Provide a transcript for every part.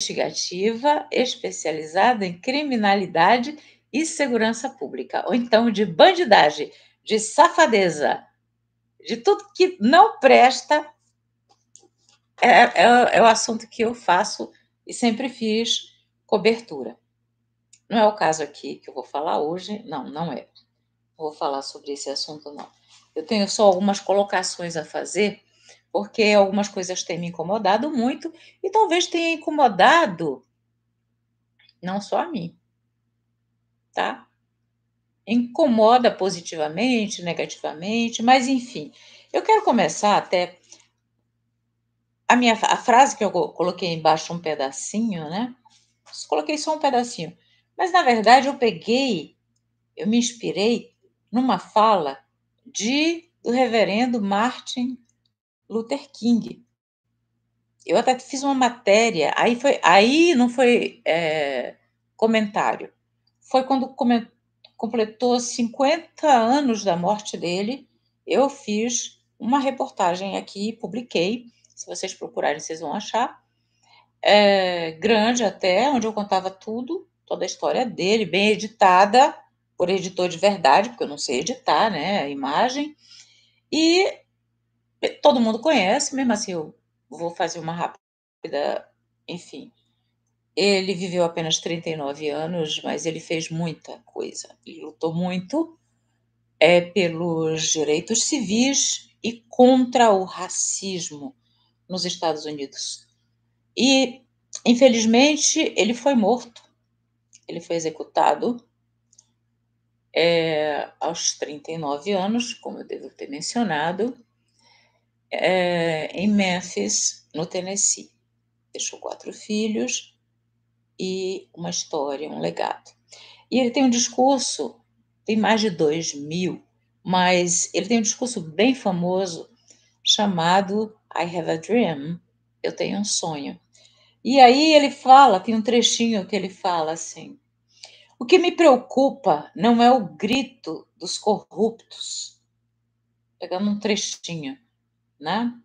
investigativa especializada em criminalidade e segurança pública, ou então de bandidagem, de safadeza, de tudo que não presta, é o assunto que eu faço e sempre fiz cobertura. Não é o caso aqui que eu vou falar hoje, não é. Não vou falar sobre esse assunto, não. Eu tenho só algumas colocações a fazer, porque algumas coisas têm me incomodado muito e talvez tenha incomodado não só a mim, tá? Incomoda positivamente, negativamente, mas enfim. Eu quero começar até a frase que eu coloquei embaixo um pedacinho, né? Coloquei só um pedacinho. Mas na verdade eu me inspirei numa fala do reverendo Martin Luther King. Eu até fiz uma matéria, aí não foi comentário. Foi quando completou 50 anos da morte dele, eu fiz uma reportagem aqui, publiquei. Se vocês procurarem, vocês vão achar. Grande até, onde eu contava tudo, toda a história dele, bem editada, por editor de verdade, porque eu não sei editar, né, a imagem. E todo mundo conhece, mesmo assim eu vou fazer uma rápida, enfim. Ele viveu apenas 39 anos, mas ele fez muita coisa. Ele lutou muito pelos direitos civis e contra o racismo nos Estados Unidos. E, infelizmente, ele foi morto. Ele foi executado aos 39 anos, como eu devo ter mencionado, em Memphis, no Tennessee. Deixou 4 filhos e uma história, um legado. E ele tem um discurso, tem mais de 2.000, mas ele tem um discurso bem famoso chamado I Have a Dream, eu tenho um sonho. E aí ele fala, tem um trechinho que ele fala assim: o que me preocupa não é o grito dos corruptos, pegando um trechinho, né?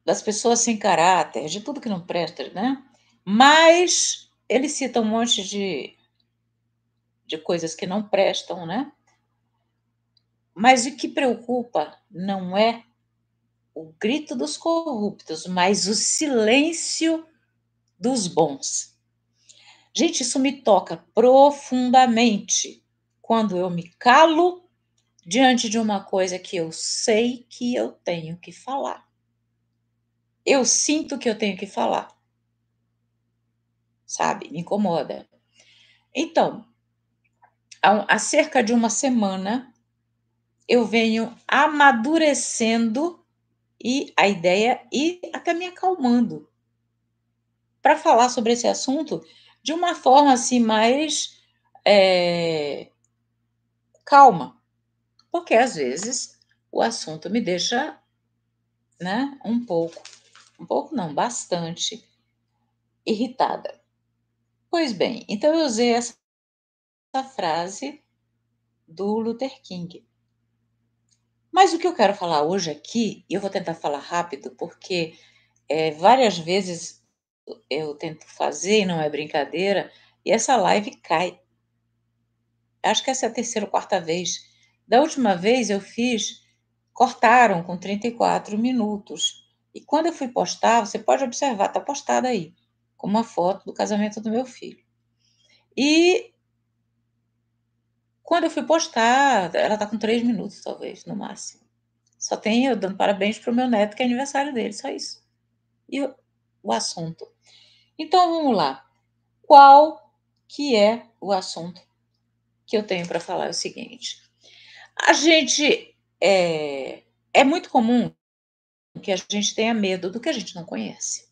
Das pessoas sem caráter, de tudo que não presta, né? Mas ele cita um monte de coisas que não prestam, né? Mas o que preocupa não é o grito dos corruptos, mas o silêncio dos bons. Gente, isso me toca profundamente quando eu me calo diante de uma coisa que eu sei que eu tenho que falar. Eu sinto que eu tenho que falar. Sabe? Me incomoda. Então, há cerca de uma semana, eu venho amadurecendo e a ideia e até me acalmando para falar sobre esse assunto de uma forma assim mais calma, porque às vezes o assunto me deixa, né, um pouco não, bastante irritada. Pois bem, então eu usei essa frase do Luther King. Mas o que eu quero falar hoje aqui, e eu vou tentar falar rápido, porque várias vezes eu tento fazer e não é brincadeira, e essa live cai. Acho que essa é a terceira ou quarta vez. Da última vez eu fiz, cortaram com 34 minutos. E quando eu fui postar, você pode observar, está postada aí, com uma foto do casamento do meu filho. E quando eu fui postar, ela está com 3 minutos, talvez, no máximo. Só tem eu dando parabéns para o meu neto, que é aniversário dele, só isso. E o assunto. Então, vamos lá. Qual que é o assunto que eu tenho para falar? É o seguinte. A gente... é muito comum que a gente tenha medo do que a gente não conhece.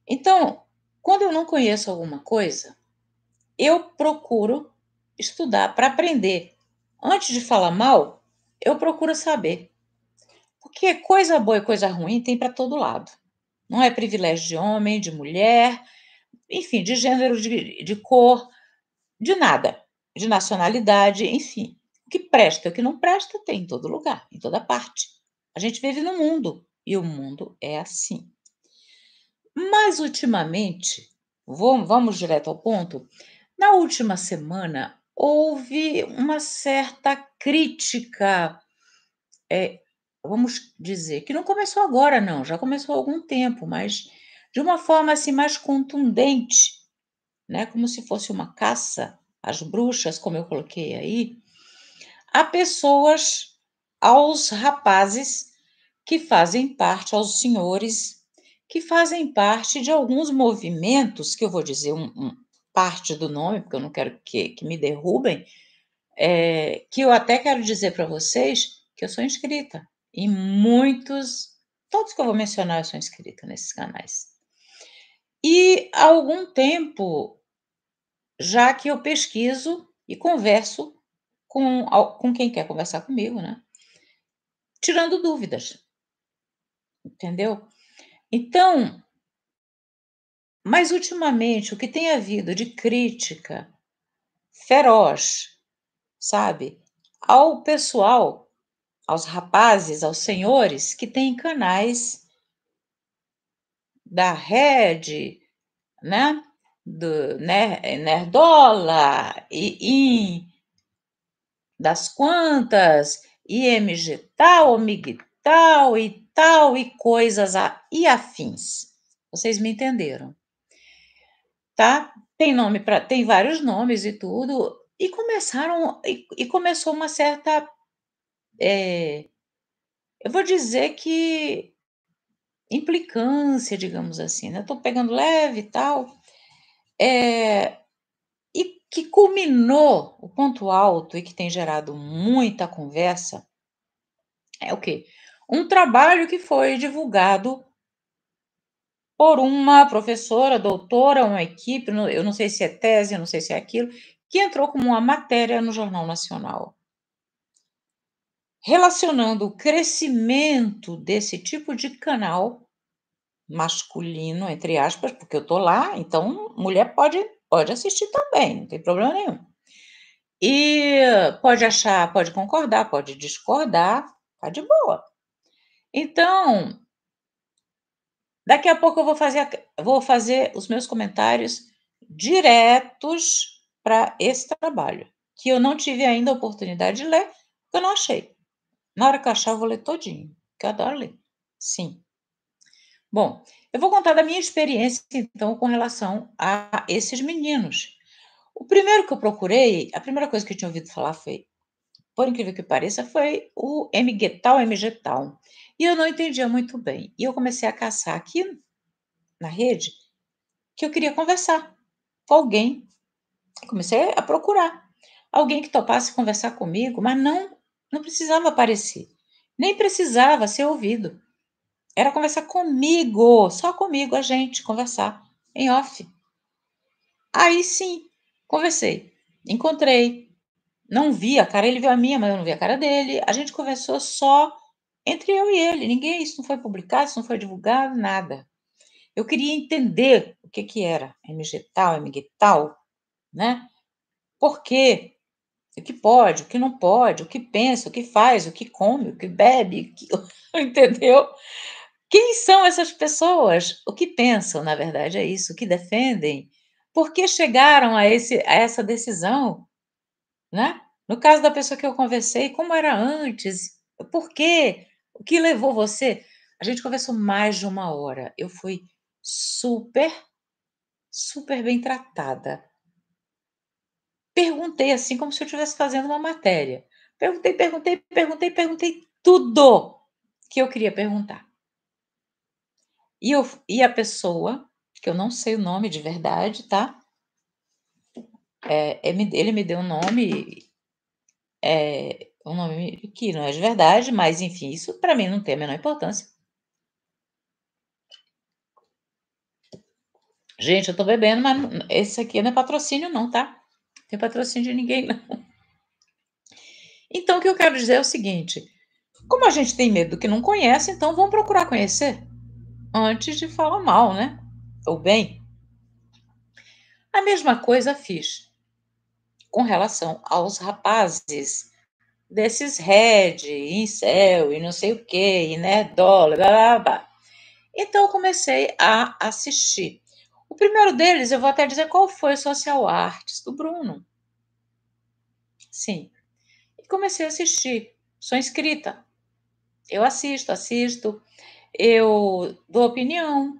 Então, quando eu não conheço alguma coisa, eu procuro estudar para aprender. Antes de falar mal, eu procuro saber. Porque coisa boa e coisa ruim tem para todo lado. Não é privilégio de homem, de mulher, enfim, de gênero, de cor, de nada, de nacionalidade, enfim. O que presta e o que não presta tem em todo lugar, em toda parte. A gente vive no mundo e o mundo é assim. Mas ultimamente, vamos direto ao ponto, na última semana houve uma certa crítica, vamos dizer, que não começou agora não, já começou há algum tempo, mas de uma forma, assim, mais contundente, né, como se fosse uma caça às bruxas, como eu coloquei aí, a pessoas, aos rapazes que fazem parte, aos senhores que fazem parte de alguns movimentos, que eu vou dizer parte do nome, porque eu não quero que me derrubem, que eu até quero dizer para vocês que eu sou inscrita em muitos, todos que eu vou mencionar eu sou inscrita nesses canais. E há algum tempo já que eu pesquiso e converso com quem quer conversar comigo, né, tirando dúvidas, entendeu? Então, mas ultimamente o que tem havido de crítica feroz, sabe, ao pessoal, aos rapazes, aos senhores que têm canais da Rede, né, do Nerdola, e das quantas, IMG tal, OMIG tal e coisas e afins. Vocês me entenderam, tá? Tem vários nomes e tudo, e começou uma certa, eu vou dizer que implicância, digamos assim, né, tô pegando leve e tal, e que culminou, o ponto alto e que tem gerado muita conversa, é o quê? Um trabalho que foi divulgado por uma professora, doutora, uma equipe, eu não sei se é tese, eu não sei se é aquilo, que entrou como uma matéria no Jornal Nacional, relacionando o crescimento desse tipo de canal masculino, entre aspas, porque eu estou lá, então mulher pode assistir também, não tem problema nenhum. E pode achar, pode concordar, pode discordar, tá de boa. Então, daqui a pouco eu vou fazer os meus comentários diretos para esse trabalho, que eu não tive ainda a oportunidade de ler, porque eu não achei. Na hora que eu achar, eu vou ler todinho, que eu adoro ler. Sim. Bom, eu vou contar da minha experiência, então, com relação a esses meninos. O primeiro que eu procurei, a primeira coisa que eu tinha ouvido falar foi, por incrível que pareça, foi o MGTOW, MGTOW. E eu não entendia muito bem. E eu comecei a caçar aqui na rede que eu queria conversar com alguém. Comecei a procurar alguém que topasse conversar comigo, mas não precisava aparecer, nem precisava ser ouvido. Era conversar comigo, só comigo, a gente conversar em off. Aí sim, conversei, encontrei, não vi a cara, ele viu a minha, mas eu não vi a cara dele. A gente conversou só entre eu e ele. Ninguém, isso não foi publicado, isso não foi divulgado, nada. Eu queria entender o que que era MG tal, MG tal, né? Por quê? O que pode, o que não pode, o que pensa, o que faz, o que come, o que bebe, entendeu? Quem são essas pessoas? O que pensam, na verdade, é isso, o que defendem? Por que chegaram a essa decisão, né? No caso da pessoa que eu conversei, como era antes? Por quê? O que levou você? A gente conversou mais de uma hora. Eu fui super, super bem tratada. Perguntei, assim, como se eu estivesse fazendo uma matéria. Perguntei tudo que eu queria perguntar. E a pessoa, que eu não sei o nome de verdade, tá, ele me deu um nome que não é de verdade, mas enfim, isso para mim não tem a menor importância. Gente, eu tô bebendo, mas esse aqui não é patrocínio não, tá? Não tem patrocínio de ninguém não. Então o que eu quero dizer é o seguinte, como a gente tem medo do que não conhece, então vamos procurar conhecer antes de falar mal, né, ou bem. A mesma coisa fiz com relação aos rapazes desses red, incel e não sei o quê, e nerdola, blá, blá, blá. Então eu comecei a assistir. O primeiro deles, eu vou até dizer qual foi, Social Arts, do Bruno. Sim. E comecei a assistir. Sou inscrita. Eu assisto, eu dou opinião,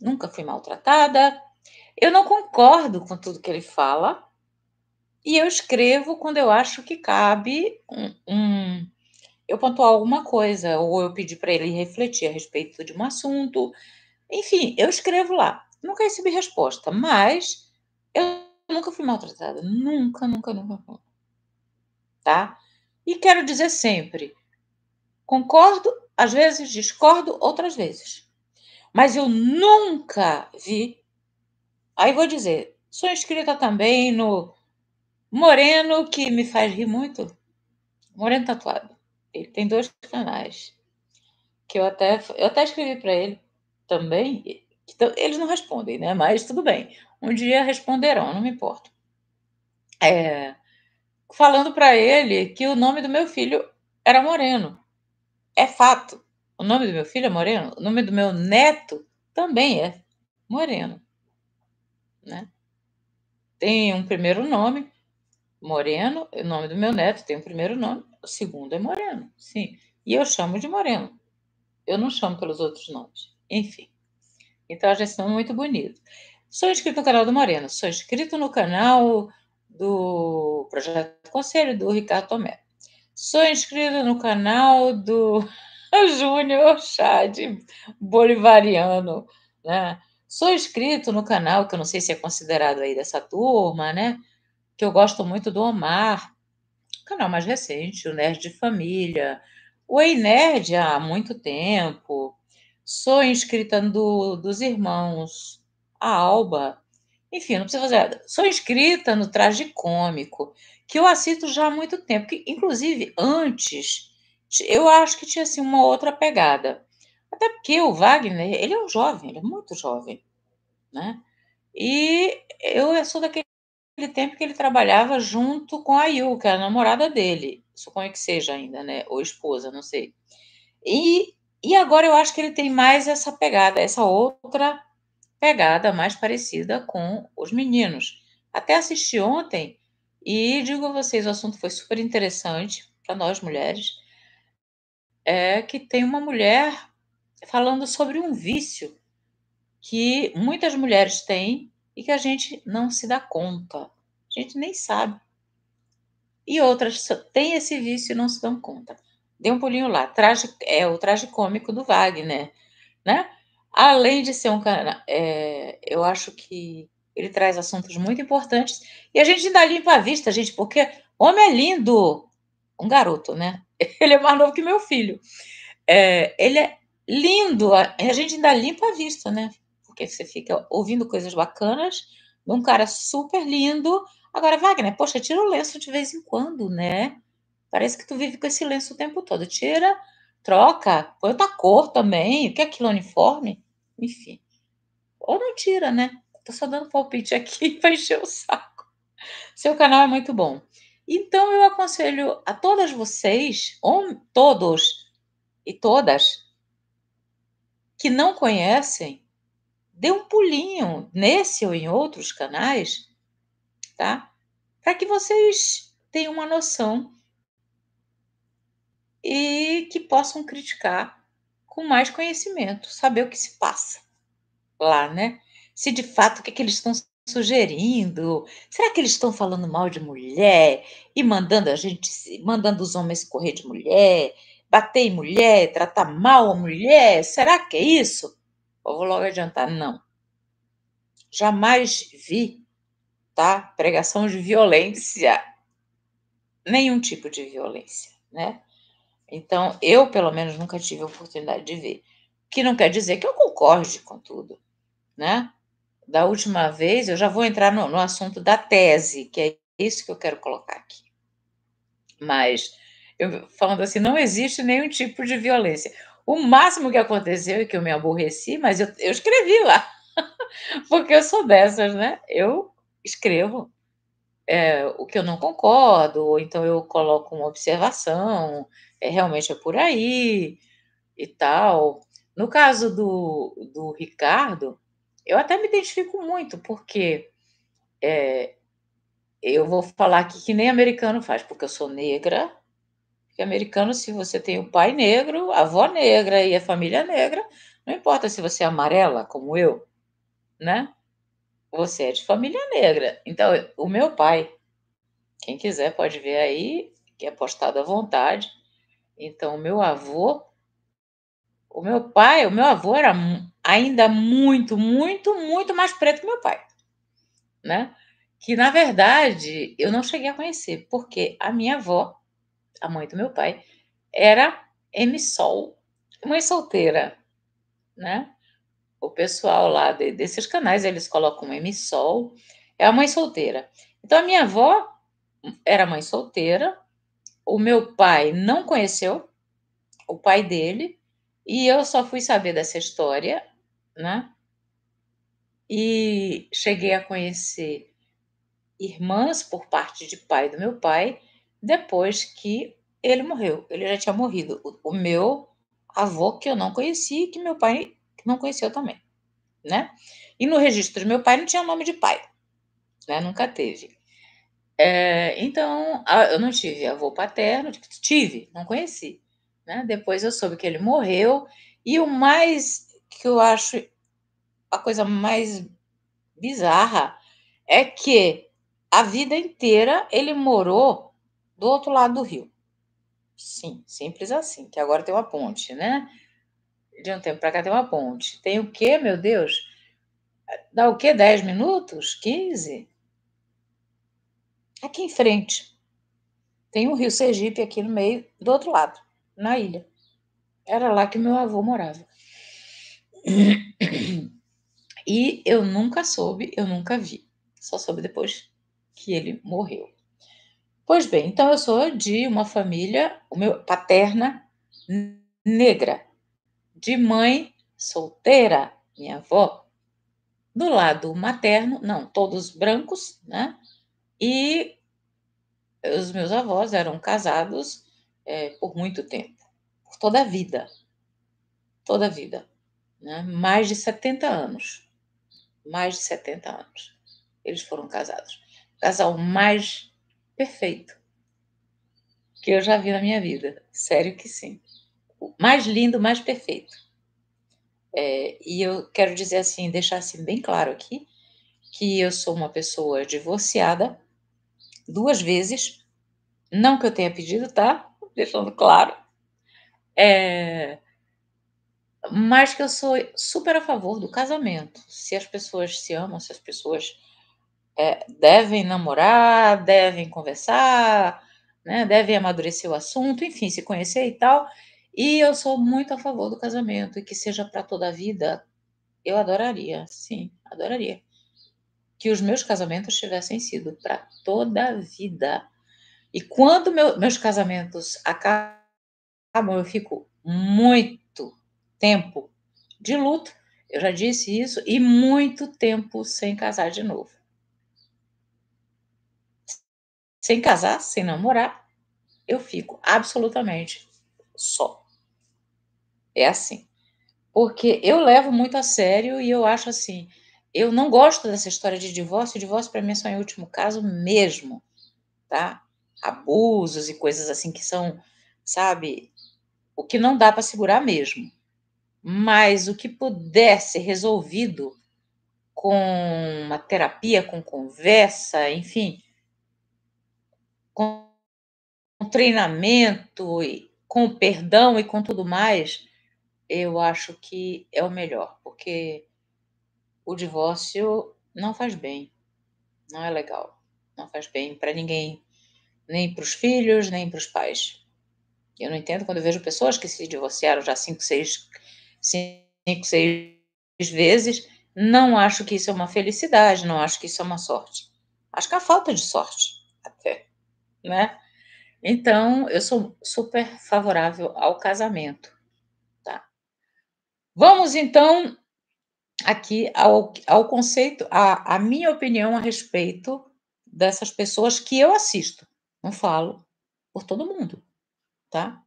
nunca fui maltratada, eu não concordo com tudo que ele fala, e eu escrevo quando eu acho que cabe eu pontuar alguma coisa, ou eu pedir para ele refletir a respeito de um assunto. Enfim, eu escrevo lá. Nunca recebi resposta, mas eu nunca fui maltratada. Nunca, nunca, nunca, nunca. Tá? E quero dizer sempre, concordo, às vezes discordo, outras vezes. Mas eu nunca vi. Aí vou dizer, sou inscrita também no Moreno, que me faz rir muito. Moreno Tatuado. Ele tem 2 canais. Que eu até escrevi para ele também. Eles não respondem, né? Mas tudo bem. Um dia responderão, não me importo. Falando para ele que o nome do meu filho era Moreno. É fato. O nome do meu filho é Moreno. O nome do meu neto também é Moreno, né? Tem um primeiro nome, Moreno. O nome do meu neto tem um primeiro nome. O segundo é Moreno, sim. E eu chamo de Moreno. Eu não chamo pelos outros nomes. Enfim. Então a gestão é muito bonita. Sou inscrito no canal do Moreno. Sou inscrito no canal do Projeto Conselho do Ricardo Tomé. Sou inscrito no canal do Júnior Chad Bolivariano, né? Sou inscrito no canal, que eu não sei se é considerado aí dessa turma, né? Que eu gosto muito do Omar, o canal mais recente, o Nerd de Família, o Ei Nerd há muito tempo. Sou inscrita dos irmãos a Alba. Enfim, não precisa fazer nada. Sou inscrita no Traje Cômico, que eu assisto já há muito tempo. Que, inclusive, antes, eu acho que tinha assim, uma outra pegada. Até porque o Wagner, ele é um jovem, ele é muito jovem, né? E eu sou daquele tempo que ele trabalhava junto com a Yu, que é a namorada dele. Suponho que seja ainda, né? Ou esposa, não sei. E agora eu acho que ele tem mais essa pegada, essa outra pegada mais parecida com os meninos. Até assisti ontem e digo a vocês, o assunto foi super interessante para nós mulheres, é que tem uma mulher falando sobre um vício que muitas mulheres têm e que a gente não se dá conta. A gente nem sabe. E outras têm esse vício e não se dão conta. Dê um pulinho lá. É o traje cômico do Wagner, né? Além de ser um cara, eu acho que ele traz assuntos muito importantes e a gente ainda limpa a vista, gente, porque homem é lindo. Um garoto, né? Ele é mais novo que meu filho. Ele é lindo, a gente ainda limpa a vista, né? Porque você fica ouvindo coisas bacanas de um cara super lindo. Agora, Wagner, poxa, tira o lenço de vez em quando, né? Parece que tu vive com esse lenço o tempo todo. Tira, troca, põe outra cor também. O que é aquilo, uniforme? Enfim. Ou não tira, né? Tô só dando palpite aqui para encher o saco. Seu canal é muito bom. Então, eu aconselho a todas vocês, todos e todas, que não conhecem, dê um pulinho nesse ou em outros canais, tá? Para que vocês tenham uma noção e que possam criticar com mais conhecimento, saber o que se passa lá, né? Se de fato o que, é que eles estão sugerindo, será que eles estão falando mal de mulher e mandando mandando os homens correr de mulher, bater em mulher, tratar mal a mulher? Será que é isso? Eu vou logo adiantar, não. Jamais vi, tá? Pregação de violência, nenhum tipo de violência, né? Então, eu, pelo menos, nunca tive a oportunidade de ver. O que não quer dizer que eu concorde com tudo, né? Da última vez, eu já vou entrar no assunto da tese, que é isso que eu quero colocar aqui. Mas, falando assim, não existe nenhum tipo de violência. O máximo que aconteceu é que eu me aborreci, mas eu escrevi lá, porque eu sou dessas, né? Eu escrevo. o que eu não concordo, ou então eu coloco uma observação, realmente é por aí e tal. No caso do Ricardo, eu até me identifico muito, porque eu vou falar aqui que nem americano faz, porque eu sou negra. Porque americano, se você tem o pai negro, a avó negra e a família negra, não importa se você é amarela, como eu, né? Você é de família negra. Então, o meu pai, quem quiser pode ver aí, que é postado à vontade. Então, o meu avô era ainda muito, muito, muito mais preto que meu pai, né? Que na verdade eu não cheguei a conhecer, porque a minha avó, a mãe do meu pai, era MSOL, mãe solteira, né? O pessoal lá desses canais, eles colocam MSOL, é a mãe solteira. Então, a minha avó era mãe solteira, o meu pai não conheceu o pai dele, e eu só fui saber dessa história, né? E cheguei a conhecer irmãs por parte de pai do meu pai, depois que ele morreu. Ele já tinha morrido. O meu avô, que eu não conheci, que meu pai não conheceu também, né? E no registro do meu pai não tinha nome de pai, né? Nunca teve. Então, eu não tive avô paterno, tive, não conheci, né? Depois eu soube que ele morreu, e o mais que eu acho a coisa mais bizarra é que a vida inteira ele morou do outro lado do rio. Sim, simples assim, que agora tem uma ponte, né? De um tempo para cá tem uma ponte. Tem o quê, meu Deus? Dá o quê? 10 minutos? 15? Aqui em frente. Tem o rio Sergipe aqui no meio, do outro lado, na ilha. Era lá que meu avô morava. E eu nunca soube, eu nunca vi. Só soube depois que ele morreu. Pois bem, então eu sou de uma família, o meu paterna, negra, de mãe solteira, minha avó. Do lado materno, não, todos brancos, né? E os meus avós eram casados por muito tempo, por toda a vida, toda a vida, né? Mais de 70 anos, mais de 70 anos. Eles foram casados. O casal mais perfeito que eu já vi na minha vida, sério que sim. O mais lindo, mais perfeito. E eu quero dizer assim, deixar assim bem claro aqui, que eu sou uma pessoa divorciada 2 vezes, não que eu tenha pedido, tá? Deixando claro. É, mas que eu sou super a favor do casamento. Se as pessoas se amam, se as pessoas devem namorar, devem conversar, né? Devem amadurecer o assunto, enfim, se conhecer e tal. E eu sou muito a favor do casamento e que seja para toda a vida. Eu adoraria, sim, adoraria que os meus casamentos tivessem sido para toda a vida. E quando meus casamentos acabam, eu fico muito tempo de luto, eu já disse isso, e muito tempo sem casar de novo. Sem casar, sem namorar, eu fico absolutamente só. É assim. Porque eu levo muito a sério e eu acho assim, eu não gosto dessa história de divórcio. Divórcio para mim é só em último caso mesmo, tá? Abusos e coisas assim que são, sabe, o que não dá para segurar mesmo. Mas o que puder ser resolvido com uma terapia, com conversa, enfim, com treinamento, e com perdão e com tudo mais, eu acho que é o melhor, porque o divórcio não faz bem, não é legal, não faz bem para ninguém, nem para os filhos, nem para os pais. Eu não entendo quando eu vejo pessoas que se divorciaram já 5, 6 vezes. Não acho que isso é uma felicidade, não acho que isso é uma sorte. Acho que é uma falta de sorte, até, né? Então, eu sou super favorável ao casamento, tá? Vamos então aqui ao conceito, a minha opinião a respeito dessas pessoas que eu assisto, não falo por todo mundo, tá.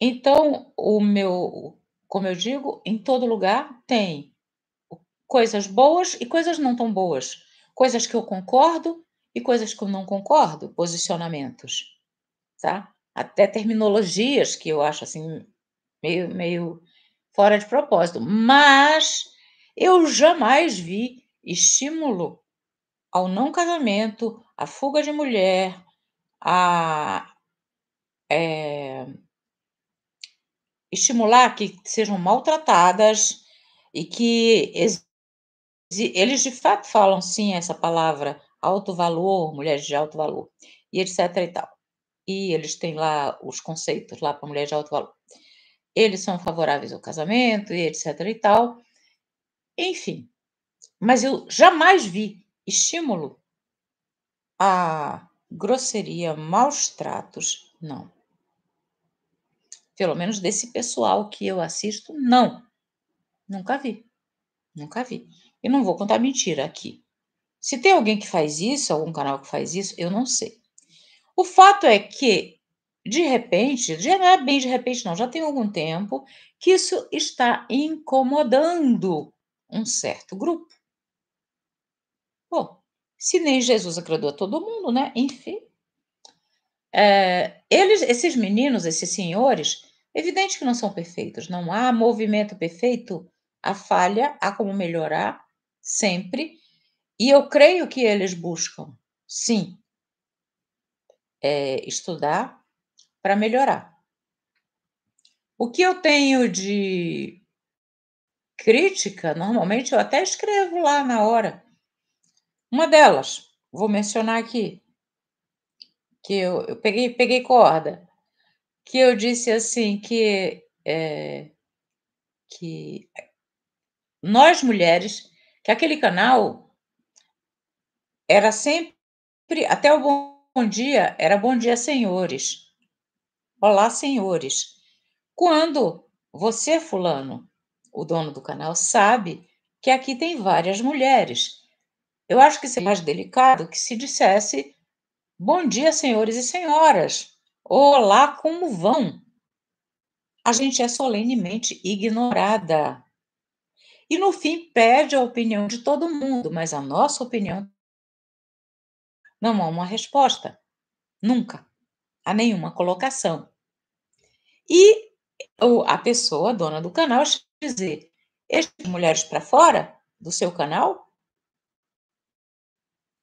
Então como eu digo, em todo lugar tem coisas boas e coisas não tão boas, coisas que eu concordo e coisas que eu não concordo, posicionamentos, tá. Até terminologias que eu acho, assim, meio fora de propósito, mas eu jamais vi estímulo ao não casamento, à fuga de mulher, a, eh, estimular que sejam maltratadas e que eles de fato falam sim essa palavra alto valor, mulheres de alto valor e etc e tal. E eles têm lá os conceitos lá para mulheres de alto valor. Eles são favoráveis ao casamento e etc e tal. Enfim, mas eu jamais vi estímulo à grosseria, maus tratos, não. Pelo menos desse pessoal que eu assisto, não. Nunca vi, nunca vi. E não vou contar mentira aqui. Se tem alguém que faz isso, algum canal que faz isso, eu não sei. O fato é que, de repente, já não é bem de repente não, já tem algum tempo que isso está incomodando um certo grupo. Bom, se nem Jesus agradou a todo mundo, né, enfim. Esses meninos, esses senhores, evidente que não são perfeitos, não há movimento perfeito, há falha, há como melhorar, sempre, e eu creio que eles buscam, sim, estudar para melhorar. O que eu tenho de crítica, normalmente eu até escrevo lá na hora. Uma delas, vou mencionar aqui, que eu peguei corda, que eu disse assim que nós mulheres, que aquele canal era sempre até o Bom Dia, era Bom Dia Senhores. Olá, senhores. Quando você, fulano, o dono do canal, sabe que aqui tem várias mulheres. Eu acho que seria mais delicado que se dissesse bom dia, senhores e senhoras. Olá, como vão? A gente é solenemente ignorada. E no fim pede a opinião de todo mundo, mas a nossa opinião não há uma resposta, nunca, a nenhuma colocação. E a pessoa, dona do canal, dizer: "Estas mulheres para fora do seu canal?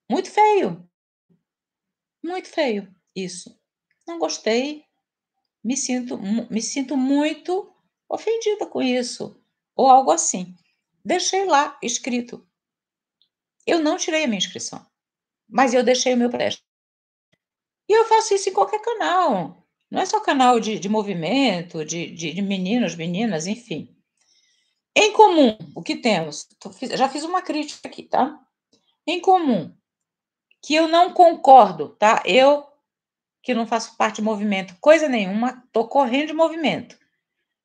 Muito feio isso. Não gostei, me sinto muito ofendida com isso", ou algo assim. Deixei lá escrito. Eu não tirei a minha inscrição, mas eu deixei o meu preste. E eu faço isso em qualquer canal, não é só canal de movimento, de meninos, meninas, enfim. Em comum, o que temos? Já fiz uma crítica aqui, tá? Em comum, que eu não concordo, tá? Eu, que não faço parte de movimento coisa nenhuma, tô correndo de movimento.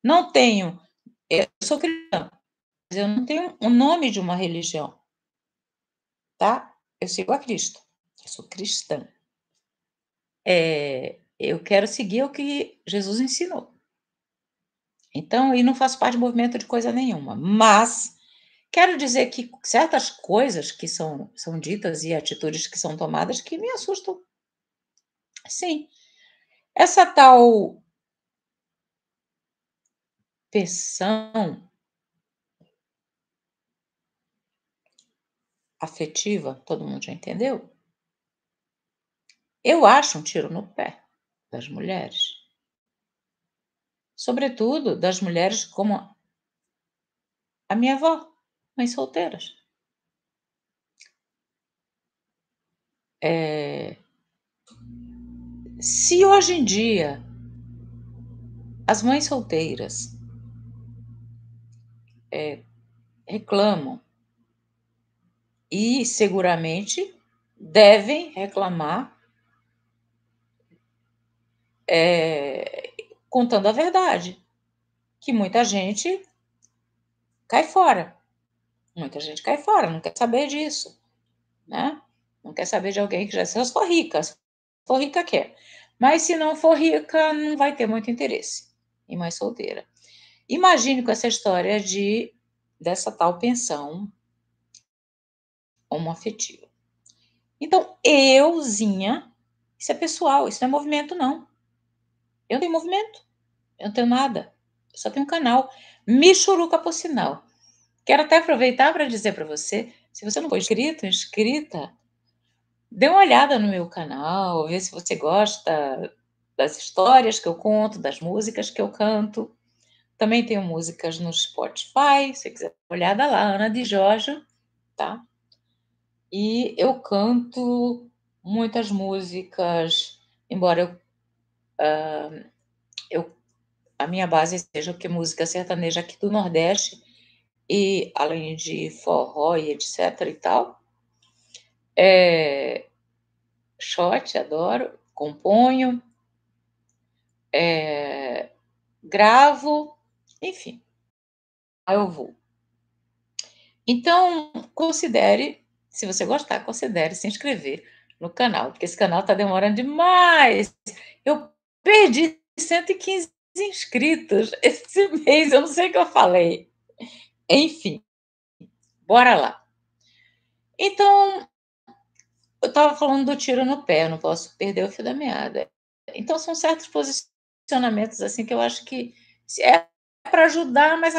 Não tenho eu sou cristã, mas eu não tenho o nome de uma religião, tá? Eu sigo a Cristo, eu sou cristã. Eu quero seguir o que Jesus ensinou. Então, e não faço parte de movimento de coisa nenhuma, mas quero dizer que certas coisas que são ditas e atitudes que são tomadas que me assustam. Sim, essa tal pressão afetiva, todo mundo já entendeu? Eu acho um tiro no pé das mulheres, sobretudo das mulheres como a minha avó, mães solteiras. Eh, Se hoje em dia as mães solteiras, reclamam e seguramente devem reclamar, contando a verdade, que muita gente cai fora, muita gente cai fora, não quer saber disso, né. Não quer saber de alguém que já se eu for rica, se for rica quer. Mas se não for rica, não vai ter muito interesse em mãe solteira. Imagine com essa história dessa tal pensão homoafetiva. Então, euzinha, isso é pessoal, isso não é movimento, não. Eu não tenho movimento, eu não tenho nada, eu só tenho um canal. Michuruca por sinal. Quero até aproveitar para dizer para você, se você não for inscrita, dê uma olhada no meu canal, vê se você gosta das histórias que eu conto, das músicas que eu canto. Também tenho músicas no Spotify, se você quiser dar uma olhada lá, Ana de Jorge, tá? E eu canto muitas músicas, embora eu a minha base seja o que música sertaneja aqui do Nordeste, e além de forró e etc e tal, shot, adoro, componho, gravo, enfim, aí eu vou. Então, considere, se você gostar, considere se inscrever no canal, porque esse canal está demorando demais. Eu perdi 115 inscritos esse mês, eu não sei o que eu falei. Enfim, bora lá. Então, eu estava falando do tiro no pé, eu não posso perder o fio da meada. Então, são certos posicionamentos assim que eu acho que é para ajudar, mas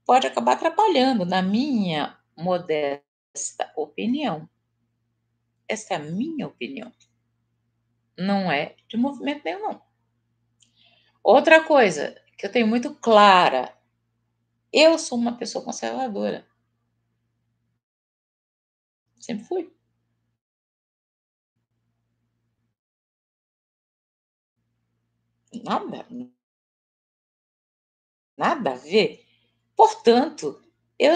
pode acabar atrapalhando, na minha modesta opinião. Essa é a minha opinião. Não é de movimento nenhum, não. Outra coisa que eu tenho muito clara, eu sou uma pessoa conservadora. Sempre fui. Nada, nada a ver. Portanto, eu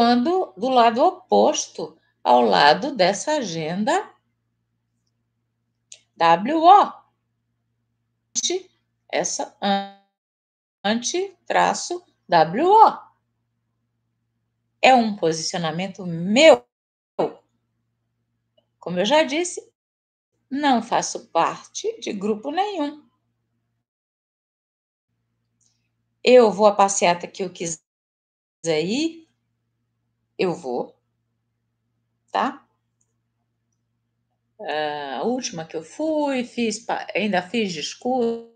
ando do lado oposto ao lado dessa agenda WO, essa anti-WO. É um posicionamento meu. Como eu já disse, não faço parte de grupo nenhum. Eu vou a passeata que eu quiser ir, eu vou, tá? A última que eu fui, ainda fiz discurso,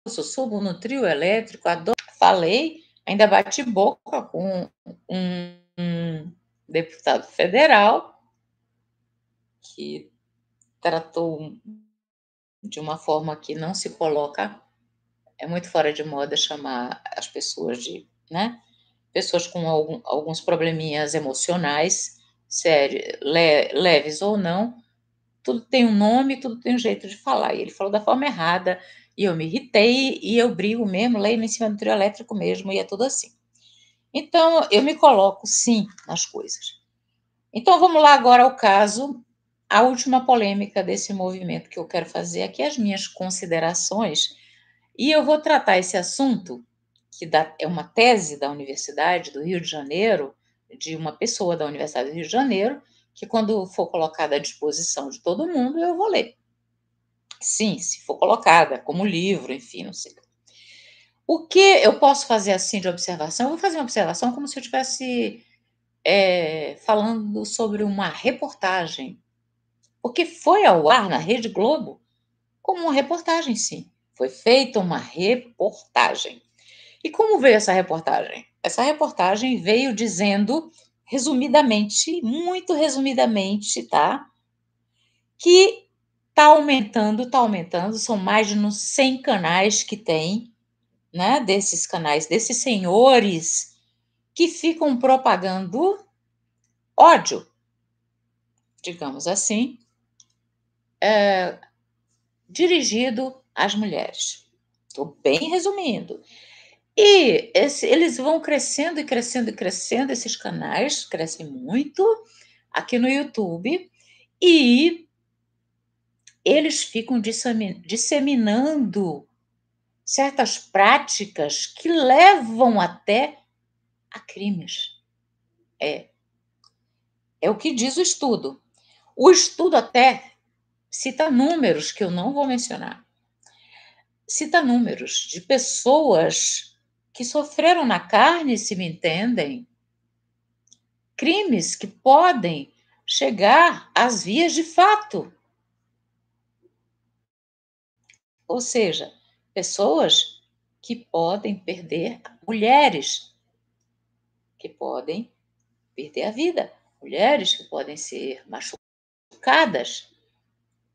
subo no trio elétrico, adoro. Falei, ainda bati boca com um deputado federal que tratou de uma forma que não se coloca, é muito fora de moda chamar as pessoas de, né? Pessoas com alguns probleminhas emocionais, leves ou não, tudo tem um nome, tudo tem um jeito de falar. E ele falou da forma errada, e eu me irritei, e eu brigo mesmo, leio em cima do trio elétrico mesmo, e é tudo assim. Então, eu me coloco, sim, nas coisas. Então, vamos lá agora ao caso, a última polêmica desse movimento que eu quero fazer aqui, as minhas considerações, e eu vou tratar esse assunto, é uma tese da Universidade do Rio de Janeiro, de uma pessoa da Universidade do Rio de Janeiro, que quando for colocada à disposição de todo mundo, eu vou ler. Sim, se for colocada como livro, enfim, não sei. O que eu posso fazer assim de observação? Eu vou fazer uma observação como se eu estivesse falando sobre uma reportagem, porque foi ao ar na Rede Globo como uma reportagem, sim. Foi feita uma reportagem. E como veio essa reportagem? Essa reportagem veio dizendo, resumidamente, muito resumidamente, tá? Que tá aumentando, são mais de uns 100 canais que tem, né? Desses canais, desses senhores que ficam propagando ódio, digamos assim, dirigido às mulheres. Estou bem resumindo. E eles vão crescendo e crescendo e crescendo, esses canais crescem muito aqui no YouTube, e eles ficam disseminando certas práticas que levam até a crimes. É. É o que diz o estudo. O estudo até cita números que eu não vou mencionar. Cita números de pessoas que sofreram na carne, se me entendem, crimes que podem chegar às vias de fato. Ou seja, pessoas que podem perder, mulheres que podem perder a vida, mulheres que podem ser machucadas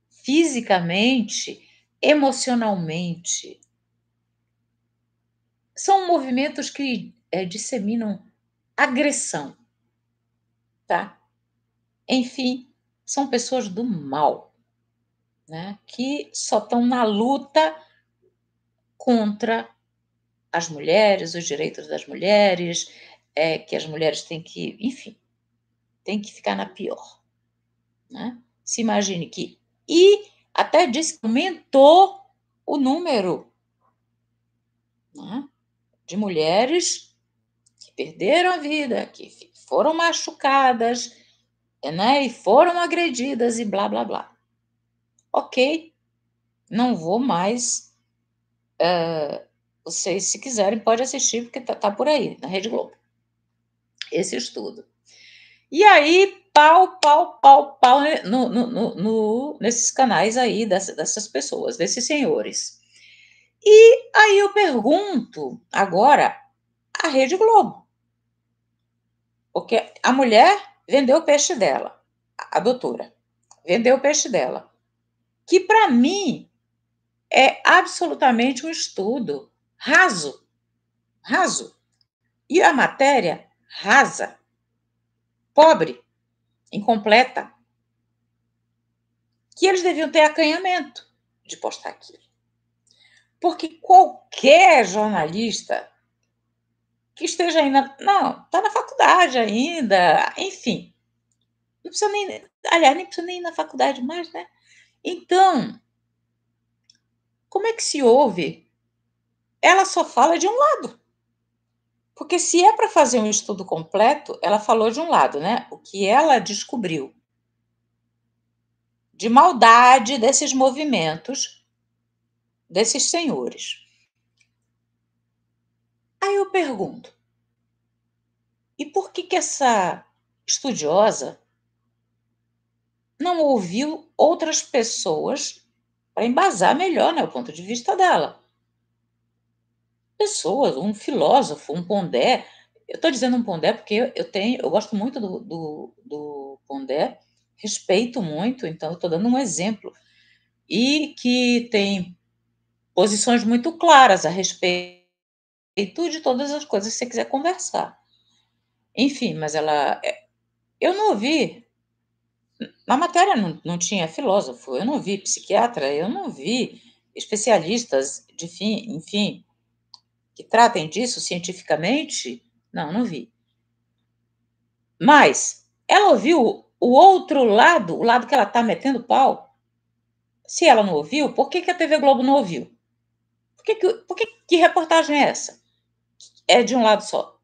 fisicamente, emocionalmente. São movimentos que disseminam agressão, tá? Enfim, são pessoas do mal, né? Que só estão na luta contra as mulheres, os direitos das mulheres, que as mulheres têm que, enfim, têm que ficar na pior, né? Se imagine que... E até disse que aumentou o número, né, de mulheres que perderam a vida, que foram machucadas, né, e foram agredidas e blá, blá, blá. Ok, não vou mais. Vocês, se quiserem, podem assistir, porque tá por aí, na Rede Globo, esse estudo. E aí, pau nesses canais aí, dessas pessoas, desses senhores. E aí eu pergunto agora à Rede Globo, porque a mulher vendeu o peixe dela, a doutora, vendeu o peixe dela, que para mim é absolutamente um estudo raso, raso. E a matéria rasa, pobre, incompleta, que eles deviam ter acanhamento de postar aquilo. Porque qualquer jornalista que esteja ainda... Não, está na faculdade ainda, enfim. Não precisa nem... Aliás, nem precisa nem ir na faculdade mais, né? Então, como é que se ouve? Ela só fala de um lado. Porque se é para fazer um estudo completo, ela falou de um lado, né? O que ela descobriu de maldade desses movimentos, desses senhores. Aí eu pergunto, e por que essa estudiosa não ouviu outras pessoas para embasar melhor, né, o ponto de vista dela? Pessoas, um filósofo, um Pondé. Eu estou dizendo um Pondé porque eu gosto muito do Pondé, respeito muito, então eu estou dando um exemplo. E que tem posições muito claras a respeito de todas as coisas que você quiser conversar. Enfim, mas eu não ouvi, na matéria não tinha filósofo, eu não vi psiquiatra, eu não vi especialistas, enfim, que tratem disso cientificamente, não vi. Mas ela ouviu o outro lado, o lado que ela está metendo pau? Se ela não ouviu, por que a TV Globo não ouviu? Que reportagem é essa? É de um lado só.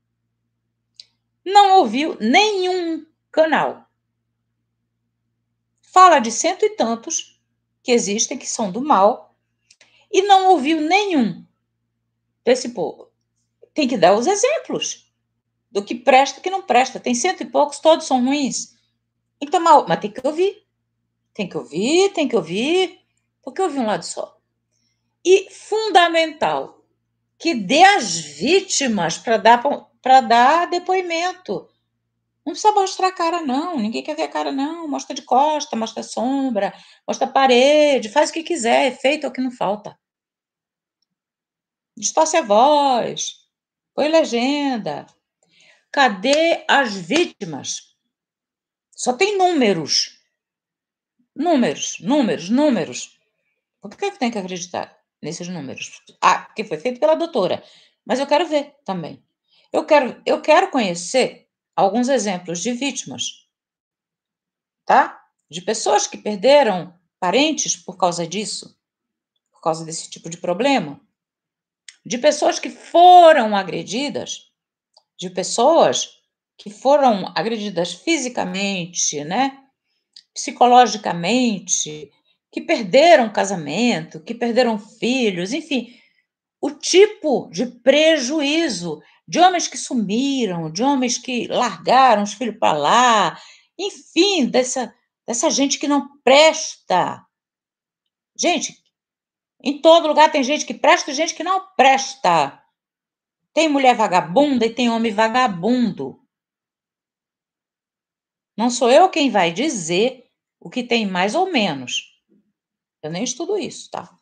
Não ouviu nenhum canal. Fala de cento e tantos que existem, que são do mal, e não ouviu nenhum desse povo. Tem que dar os exemplos do que presta e do que não presta. Tem cento e poucos, todos são ruins. Então, mas tem que ouvir. Tem que ouvir, tem que ouvir. Porque eu ouvi um lado só. E fundamental, que dê as vítimas para dar depoimento. Não precisa mostrar a cara, não. Ninguém quer ver a cara, não. Mostra de costa, mostra sombra, mostra parede, faz o que quiser. Efeito é o que não falta. Distorce a voz, põe legenda. Cadê as vítimas? Só tem números. Números. Por que tem que acreditar nesses números? Porque foi feito pela doutora. Mas eu quero ver também. Eu quero conhecer alguns exemplos de vítimas, tá? De pessoas que perderam parentes por causa disso, por causa desse tipo de problema. De pessoas que foram agredidas, de pessoas que foram agredidas fisicamente, né, psicologicamente, que perderam casamento, que perderam filhos, enfim, o tipo de prejuízo de homens que sumiram, de homens que largaram os filhos para lá, enfim, dessa gente que não presta. Gente, em todo lugar tem gente que presta e gente que não presta. Tem mulher vagabunda e tem homem vagabundo. Não sou eu quem vai dizer o que tem mais ou menos. Eu nem estudo isso, tá?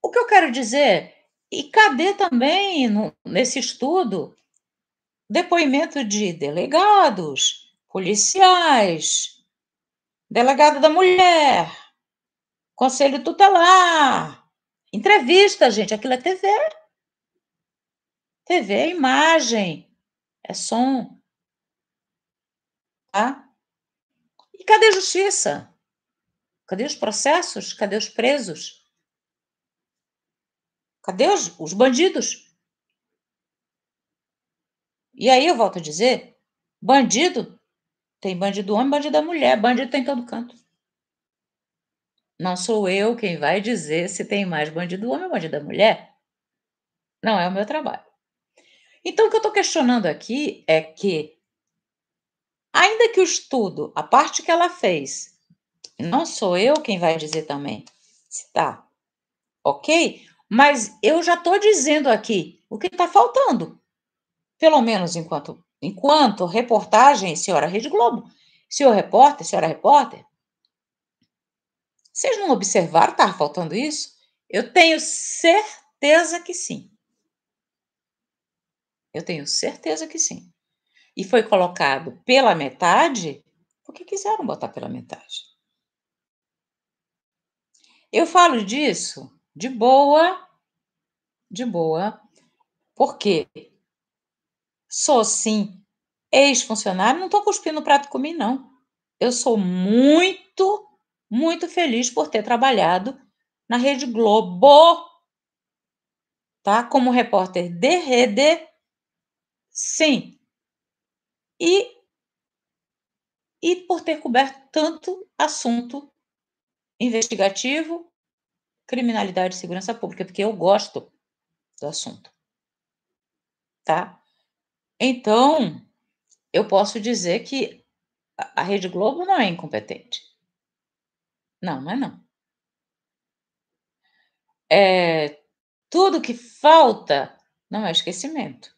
O que eu quero dizer, e cadê também nesse estudo depoimento de delegados, policiais, delegado da mulher, conselho tutelar, entrevista, gente, aquilo é TV. TV é imagem, é som, tá? E cadê a justiça? Cadê os processos? Cadê os presos? Cadê os bandidos? E aí eu volto a dizer, bandido tem bandido homem, bandido mulher, bandido tem em todo canto. Não sou eu quem vai dizer se tem mais bandido homem ou bandido mulher. Não é o meu trabalho. Então, o que eu estou questionando aqui é que, ainda que o estudo, a parte que ela fez, não sou eu quem vai dizer também se tá ok, mas eu já estou dizendo aqui o que está faltando. Pelo menos enquanto reportagem, senhora Rede Globo, senhora repórter, vocês não observaram que estava faltando isso? Eu tenho certeza que sim. Eu tenho certeza que sim. E foi colocado pela metade, porque quiseram botar pela metade. Eu falo disso de boa, porque sou sim ex-funcionário, não estou cuspindo no prato comi, não. Eu sou muito, muito feliz por ter trabalhado na Rede Globo, tá? Como repórter de rede, sim. E por ter coberto tanto assunto investigativo, criminalidade e segurança pública, porque eu gosto do assunto, tá? Então, eu posso dizer que a Rede Globo não é incompetente. Não, não é não. Tudo que falta não é esquecimento.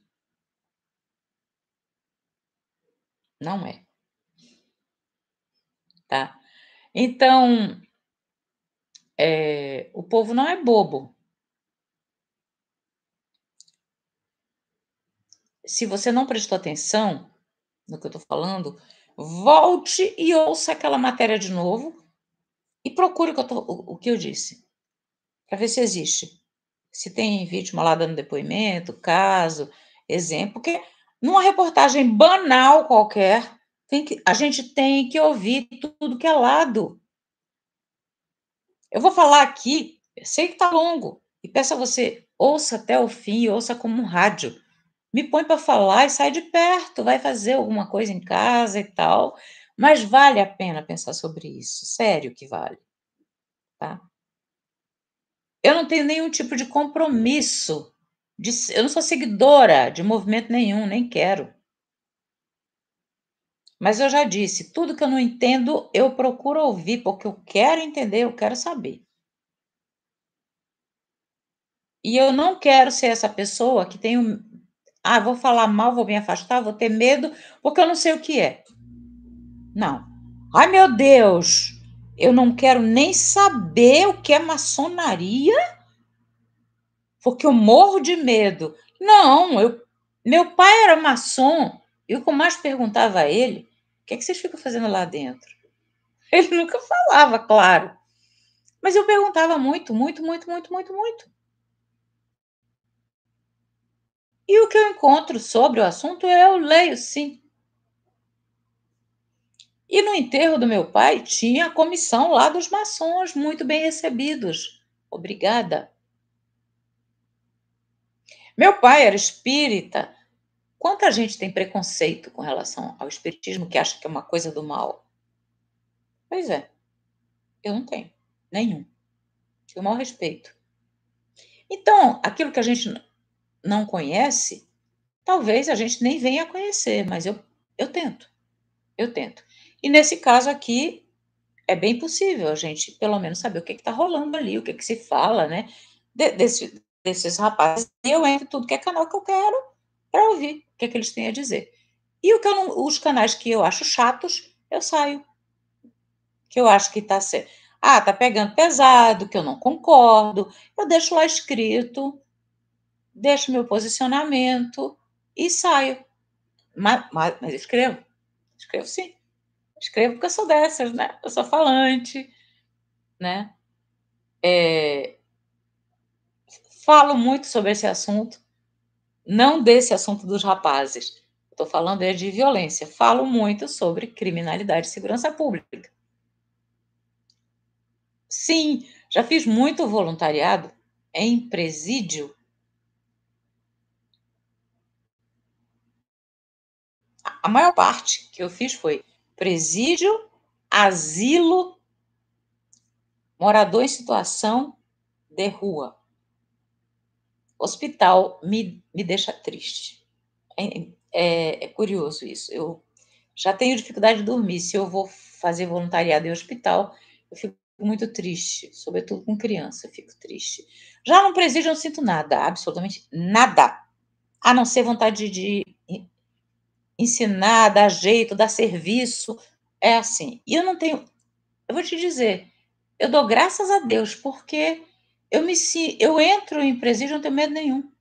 Não é, tá? Então, o povo não é bobo. Se você não prestou atenção no que eu estou falando, volte e ouça aquela matéria de novo e procure o que eu disse, para ver se existe. Se tem vítima lá dando depoimento, caso, exemplo, porque numa reportagem banal qualquer, a gente tem que ouvir tudo que é lado. Eu vou falar aqui, eu sei que está longo, e peço a você, ouça até o fim, ouça como um rádio. Me põe para falar e sai de perto, vai fazer alguma coisa em casa e tal, mas vale a pena pensar sobre isso, sério que vale, tá? Eu não tenho nenhum tipo de compromisso, eu não sou seguidora de movimento nenhum, nem quero. Mas eu já disse, tudo que eu não entendo, eu procuro ouvir, porque eu quero entender, eu quero saber. E eu não quero ser essa pessoa que tem vou falar mal, vou me afastar, vou ter medo, porque eu não sei o que é. Não. Ai, meu Deus, eu não quero nem saber o que é maçonaria, porque eu morro de medo. Não, meu pai era maçom, e o que eu mais perguntava a ele, o que é que vocês ficam fazendo lá dentro? Ele nunca falava, claro. Mas eu perguntava muito, muito, muito, muito, muito, muito. E o que eu encontro sobre o assunto, eu leio, sim. E no enterro do meu pai, tinha a comissão lá dos maçons, muito bem recebidos. Obrigada. Meu pai era espírita, Quanta gente tem preconceito com relação ao espiritismo, que acha que é uma coisa do mal? Pois é, eu não tenho, nenhum. Tenho o maior respeito. Então, aquilo que a gente não conhece, talvez a gente nem venha a conhecer, mas eu tento, eu tento. E nesse caso aqui, é bem possível a gente pelo menos saber o que está rolando ali, o que se fala, né, desses rapazes. Eu entro em tudo que é canal que eu quero para ouvir o que eles têm a dizer. E o que eu não, os canais que eu acho chatos, eu saio. Que eu acho que está sendo. Ah, está pegando pesado, que eu não concordo. Eu deixo lá escrito, deixo meu posicionamento e saio. Mas escrevo. Escrevo sim. Escrevo porque eu sou dessas, né? Eu sou falante, né? Falo muito sobre esse assunto, não desse assunto dos rapazes. Estou falando é de violência. Falo muito sobre criminalidade e segurança pública. Sim, já fiz muito voluntariado em presídio. A maior parte que eu fiz foi presídio, asilo, morador em situação de rua. Hospital me deixa triste. É curioso isso. Eu já tenho dificuldade de dormir. Se eu vou fazer voluntariado em hospital, eu fico muito triste, sobretudo com criança, eu fico triste. Já no presídio eu não sinto nada, absolutamente nada, a não ser vontade de ensinar, dar jeito, dar serviço. É assim. E eu não tenho. Eu vou te dizer, eu dou graças a Deus, porque eu entro em presídio, não tenho medo nenhum.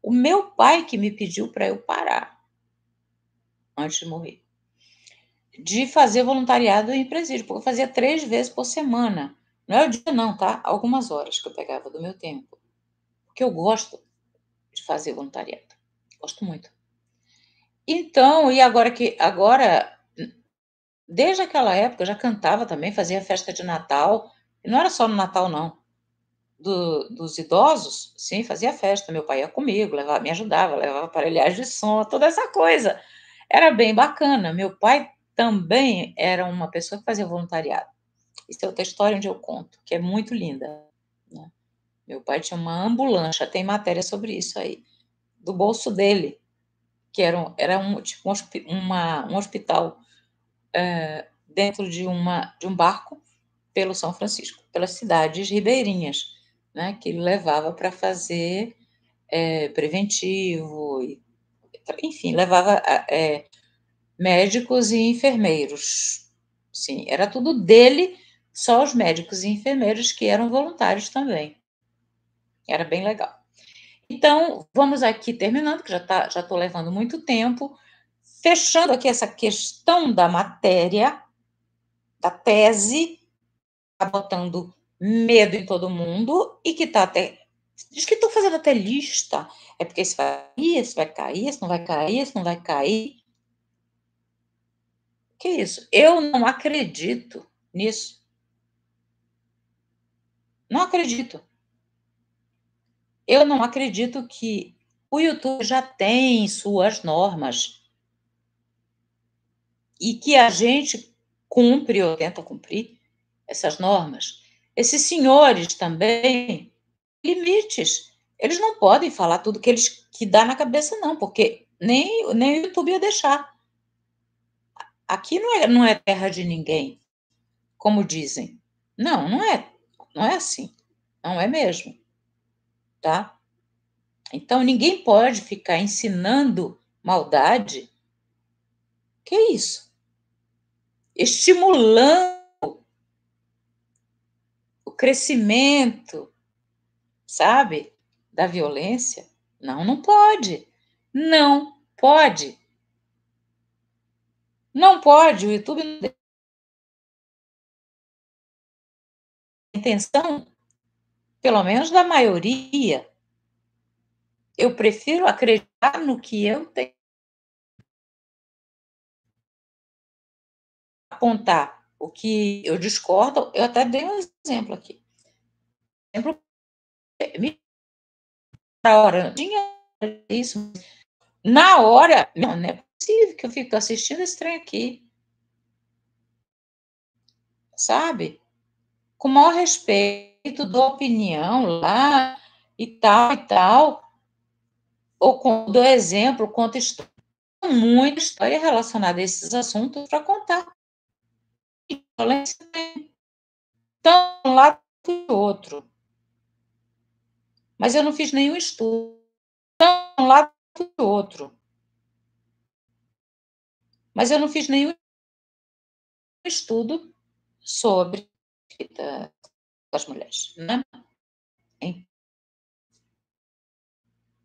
O meu pai que me pediu para eu parar, antes de morrer, de fazer voluntariado em presídio, porque eu fazia 3 vezes por semana. Não é o dia não, tá? Algumas horas que eu pegava do meu tempo. Porque eu gosto de fazer voluntariado. Gosto muito. Então, e agora, desde aquela época, eu já cantava também, fazia festa de Natal. E não era só no Natal, não. Dos idosos, sim, fazia festa. Meu pai ia comigo, me ajudava, levava aparelhagem de som, toda essa coisa. Era bem bacana. Meu pai também era uma pessoa que fazia voluntariado. Isso é outra história onde eu conto, que é muito linda, né. Meu pai tinha uma ambulância, tem matéria sobre isso aí, do bolso dele, que era tipo um hospital, dentro de um barco pelo São Francisco, pelas cidades ribeirinhas, né, que ele levava para fazer, preventivo, enfim, levava médicos e enfermeiros. Sim, era tudo dele, só os médicos e enfermeiros que eram voluntários também. Era bem legal. Então, vamos aqui terminando, que já estou levando muito tempo, fechando aqui essa questão da matéria, da tese, está botando medo em todo mundo e que está até. Diz que estou fazendo até lista. É porque esse vai cair, esse vai cair, esse não vai cair, esse não vai cair. Que isso? Eu não acredito nisso. Não acredito. Eu não acredito que o YouTube já tem suas normas e que a gente cumpre ou tenta cumprir essas normas. Esses senhores também, limites. Eles não podem falar tudo que dá na cabeça, não, porque nem o YouTube ia deixar. Aqui não é terra de ninguém, como dizem. Não, não é assim. Não é mesmo, tá? Então ninguém pode ficar ensinando maldade. Que é isso? Estimulando o crescimento, sabe, da violência. Não, não pode. Não pode. Não pode. O YouTube não tem intenção, pelo menos da maioria. Eu prefiro acreditar no que eu tenho. Apontar o que eu discordo, eu até dei um exemplo aqui. Exemplo, da hora, tinha isso. Na hora, não é possível que eu fico assistindo esse trem aqui, sabe? Com o maior respeito, dou opinião lá e tal, ou dou exemplo, conto história, muita história relacionada a esses assuntos para contar. Violência tem tanto um lado quanto o outro, mas eu não fiz nenhum estudo, tanto um lado quanto o outro, mas eu não fiz nenhum estudo sobre das mulheres, né?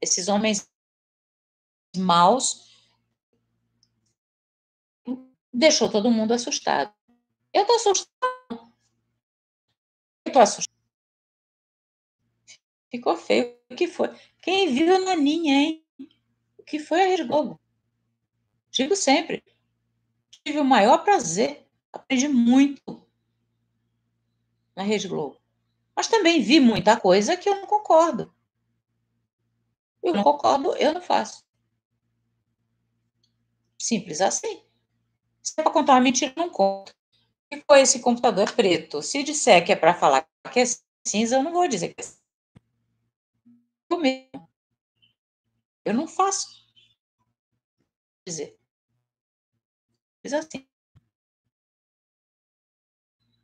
Esses homens maus deixou todo mundo assustado. Eu tô assustada, eu tô assustada. Ficou feio. O que foi? Quem viu a Naninha, hein? O que foi a Rede Globo? Digo sempre, tive o maior prazer, aprendi muito na Rede Globo. Mas também vi muita coisa que eu não concordo. Eu não concordo, eu não faço. Simples assim. Se é para contar uma mentira, eu não conto. Se for esse computador é preto, se disser que é para falar que é cinza, eu não vou dizer que é cinza. Eu não faço dizer. Diz assim.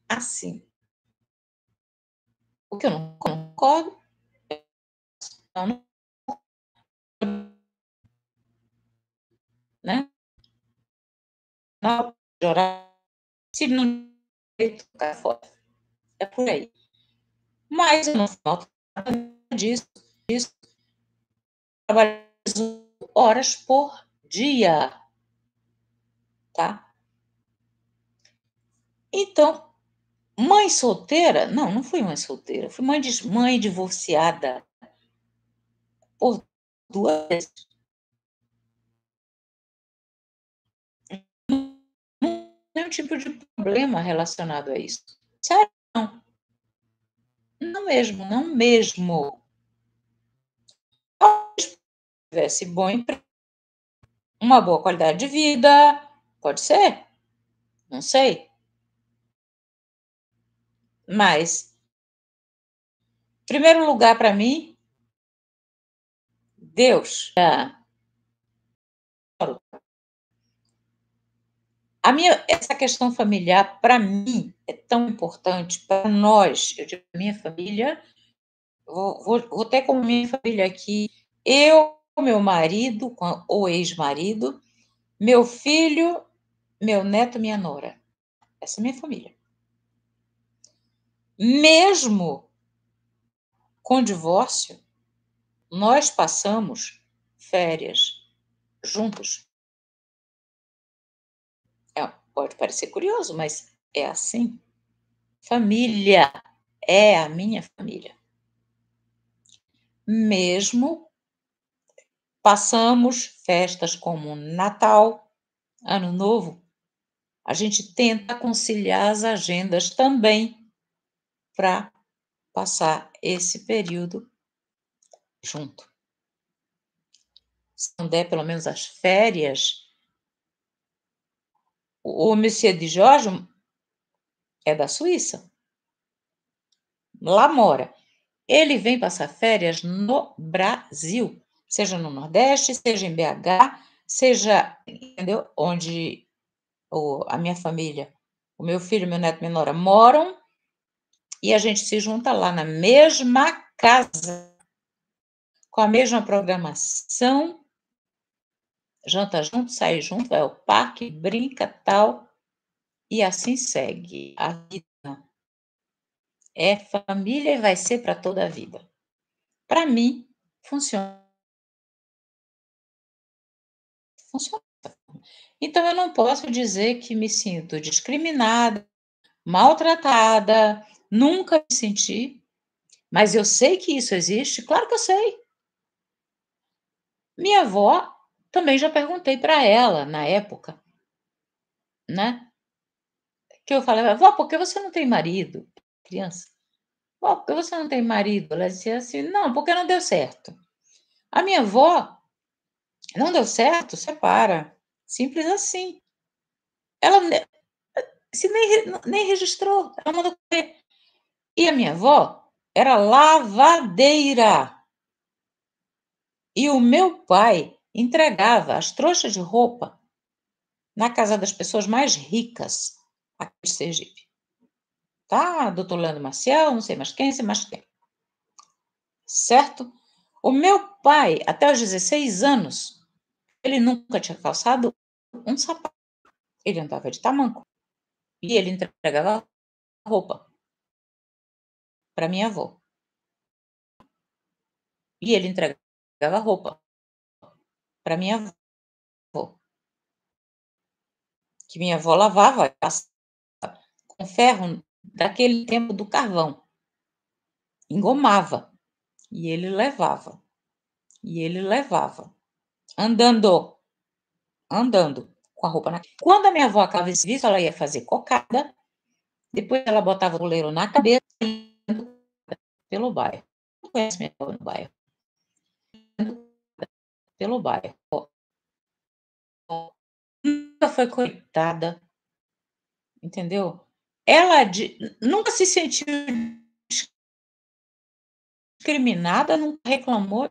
Assim. O que eu não concordo, não, né? Não chorar. Se não tocar fora. É por aí. Mas eu não falta nada disso. Trabalho horas por dia, tá? Então, mãe solteira? Não, não fui mãe solteira. Fui mãe divorciada por 2 vezes. Não tem um tipo de problema relacionado a isso. Sério, não. Não mesmo, não mesmo. Talvez tivesse bom emprego, uma boa qualidade de vida, pode ser, não sei. Mas, em primeiro lugar para mim, Deus. Essa questão familiar, para mim, é tão importante, para nós, eu digo minha família, vou ter como minha família aqui, eu, meu marido, ou ex-marido, meu filho, meu neto, minha nora. Essa é minha família. Mesmo com divórcio, nós passamos férias juntos. Pode parecer curioso, mas é assim. Família é a minha família. Mesmo passamos festas como Natal, Ano Novo, a gente tenta conciliar as agendas também para passar esse período junto. Se não der pelo menos as férias, o Monsieur de Jorge é da Suíça, lá mora. Ele vem passar férias no Brasil, seja no Nordeste, seja em BH, seja, entendeu? Onde a minha família, o meu filho, meu neto, minha nora moram, e a gente se junta lá na mesma casa, com a mesma programação, janta junto, sai junto, vai ao parque, brinca, tal, e assim segue a vida. É família e vai ser para toda a vida. Para mim, funciona. Funciona. Então, eu não posso dizer que me sinto discriminada, maltratada, nunca me senti, mas eu sei que isso existe, claro que eu sei. Minha avó, também já perguntei para ela na época, né? Que eu falava, vó, por que você não tem marido? Criança. Vó, por que você não tem marido? Ela dizia assim, não, porque não deu certo. A minha avó, Não deu certo? Separa. Simples assim. Ela se nem registrou, ela mandou correr. E a minha avó era lavadeira. E o meu pai entregava as trouxas de roupa na casa das pessoas mais ricas aqui de Sergipe. Tá? Doutor Leandro Maciel, não sei mais quem, não sei mais quem. Certo? O meu pai, até os 16 anos, ele nunca tinha calçado um sapato. Ele andava de tamanco. E ele entregava roupa para minha avó. E ele entregava roupa para minha avó. Que minha avó lavava com ferro daquele tempo do carvão. Engomava. E ele levava. E ele levava. Andando. Andando. Com a roupa na. Quando a minha avó acabava esse serviço, ela ia fazer cocada. Depois ela botava o goleiro na cabeça e ia pelo bairro. Não conhece minha avó no bairro. Pelo bairro. Nunca foi coitada. Entendeu? Ela nunca se sentiu discriminada, nunca reclamou.